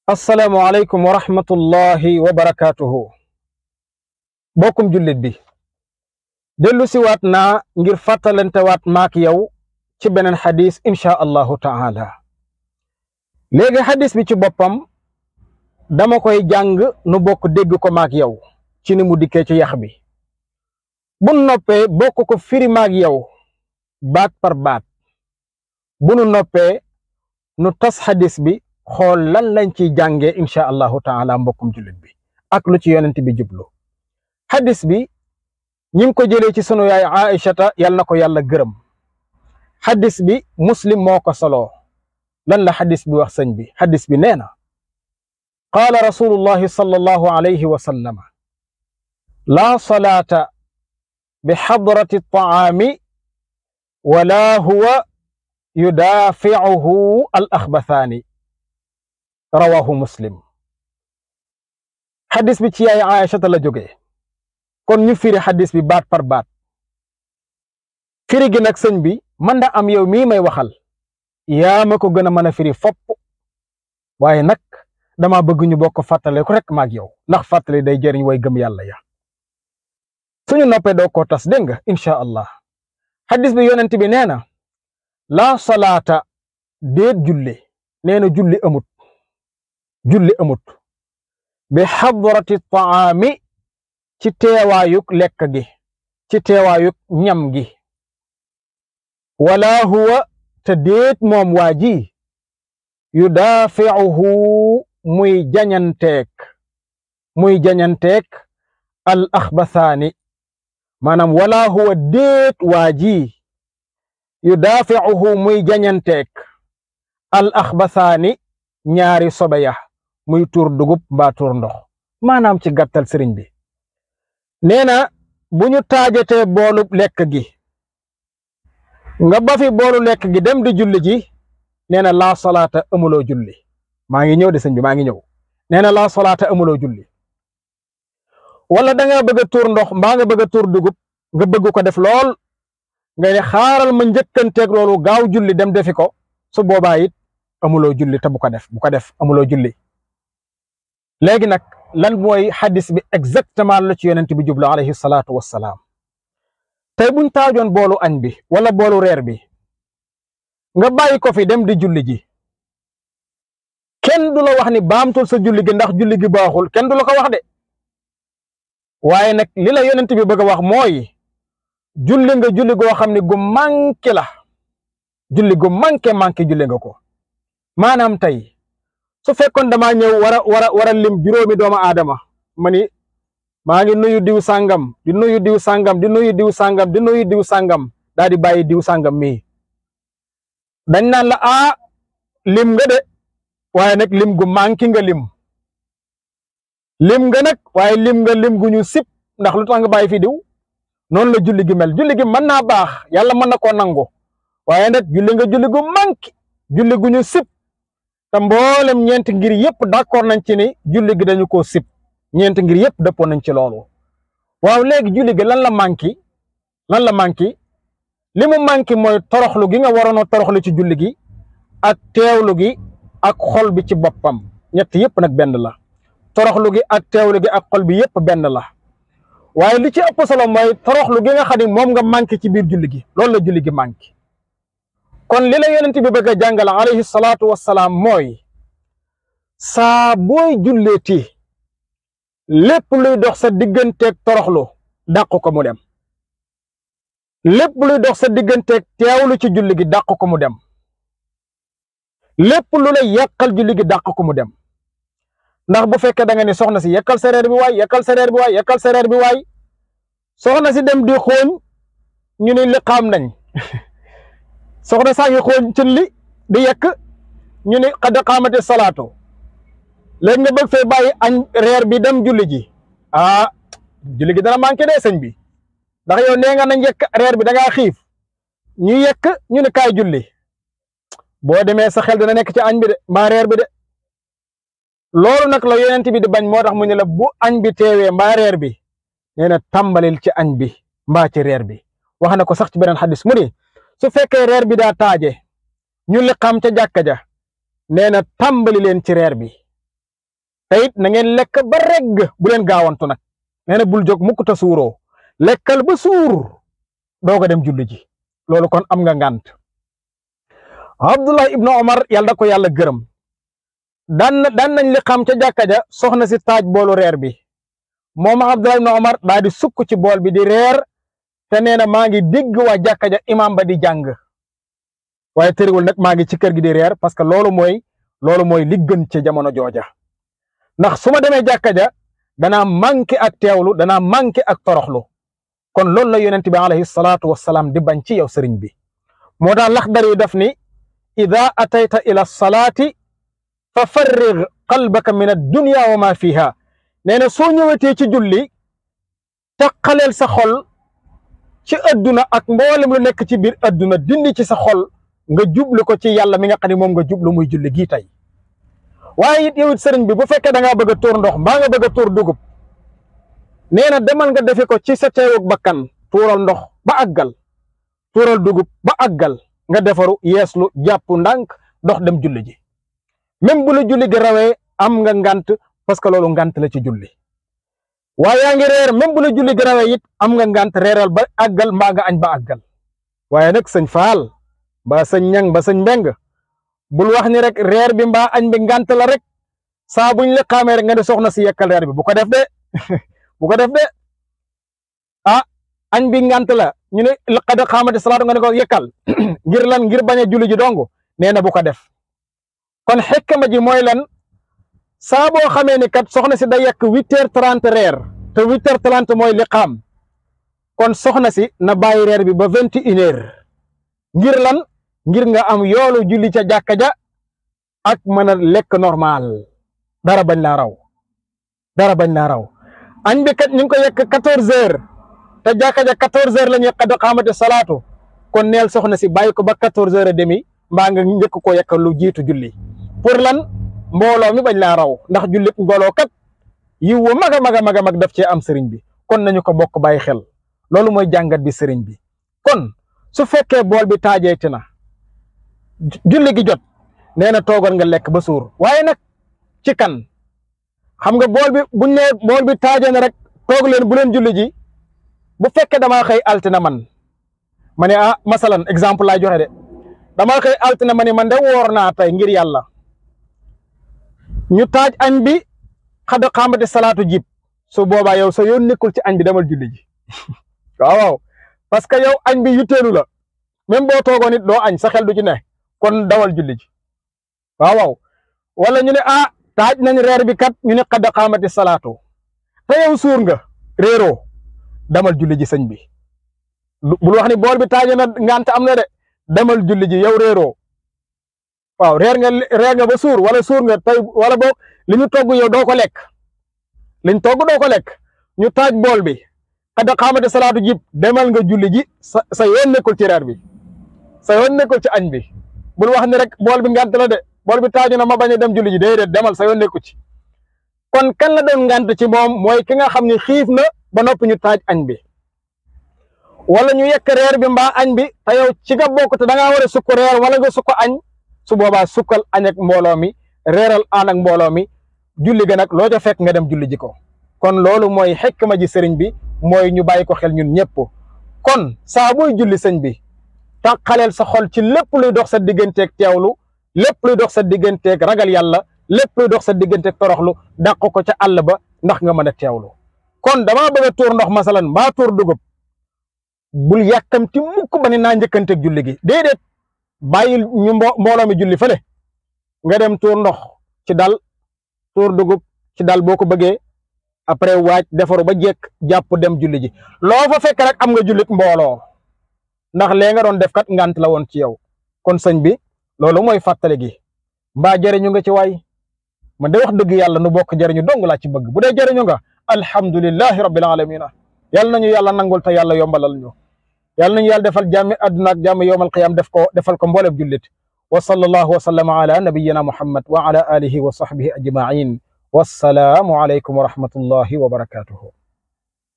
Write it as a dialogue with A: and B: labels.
A: assalaamu aleykum wa rahmatullahi wa barakaatuhu. bokkum jullit bi dellu si waat naa ngir fàttalante waat maak yow ci beneen xadis insha allahu taala. léegi xadis bi ci boppam dama koy jàng nu bokk dégg ko maak yow ci ni mu dikkee ci yax bi, bu noppee bokk ko firi maak yow baat par baat. bu nu noppee nu tas xadis bi xool lan lañ ciy jàngee insha allahu taala mbokkum jullit bi ak lu ci yonent bi jublu. xadis bi ñi ngi ko jëlee ci sunu yaay Aïchata yal na ko yàlla gërëm. xadis bi muslim moo ko soloo. lan la xadis bi wax sëñ bi? xadis bi nee na qaala rasulullahi sallallahu alayhi wa sallama laa salaata bi xadrati taami wala huwa yudaaficuhu al axbathaani rawahu muslim. xadis bi ci yaay Aïchata la jógee, kon ñu firi xadis bi baat par baat. firi gi nag sëñ bi man da am yow mii may waxal yaa ma ko gën a mën a firi fopp, waaye nag dama bëgg ñu bokk fàttale ko rek maag yow, ndax fàttali day jëriñ way gëm yàlla ya. suñu noppee doo ko tas dégg nga insha allah. xadis bi yonent bi nee na laa salaata déet julli, nee na julli amut bi xadrati taami ci teewaayuk lekk gi, ci teewaayuk ñam gi. wala huwa te déet moom waa ji yudaaficuhu muy jañanteek al axbathaani, maanaam wala huwa déet waa ji yudaaficuhu muy jañanteek al axbathaani ñaari sobe ya, muy tuur dugub mbaa tuur ndox. maanaam ci gàttal sëriñ bi nee na bu ñu taajatee boolub lekk gi nga ba fi boolu lekk gi dem di julli ji, nee na laa salaata amuloo julli. maa ngi ñëw de sëñ bi maa ngi ñëw. nee na laa salaata amuloo julli. wala da nga bëgg a tuur ndox mbaa nga bëgg a tuur dugub, nga bëgg ko def lool nga ne xaaral ma njëkkanteeg loolu gaaw julli dem defi ko, su boobaa it amuloo julli te bu ko def amuloo julli. léegi nag lan mooy xadis bi exactement la ci yonent bi jublu alayhi salaatu wassalaam. tey buñ taajoon boolu añ bi wala boolu reer bi nga bàyyi ko fi dem di julli ji, kenn du la wax ni baamtul sa julli gi ndax julli gi baaxul, kenn du la ko wax de. waaye nag li la yonent bi bëgg a wax mooy julli nga julli goo xam ne gu manqué la, julli gu manqué julli nga ko. maanaam tey su fekkoon damaa ñëw war a lim juróomi doomu aadama, ma ni maa ngi nuyu diw sàngam di nuyu diw sàngam di nuyu diw sàngam di nuyu diw sàngam daal di bàyyi diw sàngam mii, dañ naan la lim nga de, waaye nag lim gu manqué nga lim nga nag, waaye lim nga lim gu ñu sip, ndax lu tax nga bàyyi fi diw. noonu la julli gi mel. julli gi mën naa baax, yàlla mën na koo nangu, waaye nag julli nga julli gu manqué, julli gu ñu sip. te mboolem ñeenti ngir yëpp d'accord nañ ci ni julli gi dañu koo sip. ñeenti ngir yëpp dëppoo nañ ci loolu. waaw léegi julli gi lan la manqué li mu manqué mooy toroxlu gi nga waroon a toroxlu ci julli gi, ak teewlu gi ak xol bi ci boppam. ñett yëpp nag benn la. toroxlu gi ak teewlu gi ak xol bi yëpp benn la. waaye li ci ëpp solo mooy toroxlu gi nga xam ne moom nga manqué ci biir julli gi, loolu la julli gi manqué. kon li la yonent bi bëgg a jàngale alayhi salaatu wassalaam mooy saa booy julleeti lépp luy dox sa digganteeg toroxlu dàq ko mu dem. lépp luy dox sa digganteeg teewlu ci julli gi dàq ko mu dem. lépp lu lay yàqal julli gi dàq ko mu dem. ndax bu fekkee da nga ni soxna si yekkal sa reer bi waay, yekkal sa reer bi waay, yekkal sa reer bi waay, soxna si dem di xooñ ñu ni liqaam nañ soxna saa ngi xooñ cin li di yekk ñu ni qad qaamati salaatu. léegi nga bëgg fee bàyyi añ reer bi dem julli ji, julli gi dana manqué de sëñ bi, ndax yow nee nga nañ yekk reer bi da ngaa xiif, ñu yekk ñu ni kaay julli. boo demee sa xel dina nekk ci añ bi de mbaa reer bi de. loolu nag la yonent bi di bañ, moo tax mu ne la bu añ bi teewee mbaa reer bi, nee na tàmbalil ci añ bi mbaa ci reer bi. wax na ko sax ci beneen xadis mu ni su fekkee reer bi daa taaje ñu liqaam ca jàkka ja, nee na tàmbali leen ci reer bi, te it na ngeen lekk ba regg bu leen gaawantu nag nee na bul jóg mukk ta suuroo lekkal ba suur doog a dem julli ji loolu kon am nga ngànt. Abdullah ibnu Omar yàlla da ko yàlla gërëm daan nañ li xam ca jàkka ja soxna si taaj boolu reer bi moom Abdullah ibnu Omar daa di sukk ci bool bi di reer te nee na maa ngi dégg waa jàkka ja imam ba di jàng waaye tëriwul nag maa ngi ci kër gi di reer parce que loolu mooy li gën ci jamono jooja ndax su ma demee jàkka ja danaa manqué ak teewlu danaa manqué ak toroxlu kon loolu la yonent bi alayhi salaatu wassalaam di bañ ci yow sëriñ bi moo tax Laxdari yu daf ni ida atayta ila salaati fa farrig qalbaka min ad-dunya wa ma fiha nee na soo ñëwetee ci julli taqaleel sa xol ci adduna ak mboolem lu nekk ci biir adduna dindi ci sa xol nga jublu ko ci yàlla mi nga xam ne moom nga jublu muy julli gii tey waaye it yow it sëriñ bi bu fekkee da ngaa bëgg a tuur ndox mbaa nga bëgg a tuur dugub nee na demal nga defe ko ci sa teewug bakkan tuural ndox ba àggal tuural dugub ba àggal nga defaru yeeslu jàpp ndànk dox dem julli ji même bu la julli gi rawee am nga ngant parce que loolu ngant la ci julli waaye yaa ngi reer même bu la julli gi rawee it am nga ngant reeral ba àggal mbaa nga añ ba àggal waaye nag sëñ Faal mbaa sëñ Ñang ba sëñ Mbeng bul wax ni rek reer bi mbaa añ bi ngant la rek saa buñ la xaamee rek nga ne soxna si yekkal reer bi bu ko def de bu ko def de ah añ bi ngant la ñu ne laqad xaamati salaatu nga ne ko yekkal ngir lan ngir bañ a julli ji dong nee na bu ko def kon xikma ji mooy lan saa boo xamee ni kat soxna si da yekk 8h30 reer te 8h30 mooy liqaam kon soxna si na bàyyi reer bi ba 21h ngir lan ngir nga am yoolu julli ca jàkka ja ak mën a lekk normal dara bañ laa raw añ bi kat ñu ngi ko yekk 14h te jàkka ja 14h la ñuy qad qaamati salaatu kon neel soxna si bàyyi ko ba 14h30 mbaa nga njëkk ko yekk lu jiitu julli pour lan mbooloo mi bañ laa raw ndax jullit mbooloo kat yiw wa mag a mag daf cee am sëriñ bi kon nañu ko bokk bàyyi xel loolu mooy jàngat bi sëriñ bi kon su fekkee bool bi taajeeti na julli gi jot nee na toogal nga lekk ba suur waaye nag ci kan xam nga bool bi buñ ne bool bi taajee na rek toog leen bu leen julli ji bu fekkee damaa xëy altina man ma ne masalan exemple laay joxe de damaa xëy altina ma ne man de woor naa tey ngir yàlla ñu taaj añ bi xad xaamati salaatu jib su boobaa yow sa yoon nekkul ci añ bi demal julli ji waaw parce que yow añ bi yutteelu la même boo toogoon it doo añ sa xel du ci ne kon dawal julli ji waaw wala ñu ne taaj nañ reer bi kat ñu ne xad xaamati salaatu te yow suur nga réeroo demal julli ji sëñ bi bul wax ni bool bi taaje na ngant am na de demal julli ji yow réeroo waaw reer nga ba suur wala suur nga tey wala boog li ñu togg yow doo ko lekk liñ togg doo ko lekk ñu taaj bool bi xad xaamati salaatu jib demal nga julli ji sa yoon nekkul ci reer bi sa yoon nekkul ci añ bi bul wax ni rek bool bi ngant la de bool bi taaju na ma bañ a dem julli ji déedéet demal sa yoon nekku ci kon kan la doon ngant ci moom mooy ki nga xam ni xiif na ba noppi ñu taaj añ bi wala ñu yekk reer bi mbaa añ bi te yow ci nga bokk te da ngaa war a sukk reer wala nga sukk añ su boobaa sukkal añ ak mbooloo mi reeral aan ak mbooloo mi julli ga nag loo ca fekk nga dem julli ji ko kon loolu mooy xikma ji sëriñ bi mooy ñu bàyyi ko xel ñun ñëpp kon saa booy julli sëñ bi tàqaleel sa xol ci lépp luy dox sa digganteeg teewlu lépp luy dox sa digganteeg ragal yàlla lépp luy dox sa digganteeg toroxlu dàq ko ca àll ba ndax nga mën a teewlu kon damaa bëgg a tuur ndox masalan mbaa tuur dugub bul yàkkamti mukk ba ne naa njëkkanteeg julli gi déedéet bàyyil ñu mbooloo mi julli fële nga dem tuur ndox ci dal tuur dugub ci dal boo ko bëggee après waaj defaru ba jekk jàpp dem julli ji loo fa fekk rek am nga jullit mbooloo ndax lee nga doon def kat ngant la woon ci yow kon sëñ bi loolu mooy fàttali gi mbaa jëriñu nga ci waay man de wax dëgg yàlla nu bokk jëriñu dong laa ci bëgg bu dee jëriñu nga alhamdulillahi rabbil alamina yàlla nañu yàlla nangul te yàlla yombalal ñu yàlla nañu yàlla defal jàmmi àdduna ak jàmmi yowmal qiyaam defal ko mboolem jullit wa sallallahu wa sallama ala nabiyyina muhammad wa ala alihi wa sahbihi ajma'in wassalaamu alaykum wa rahmatullahi wa barakatuhu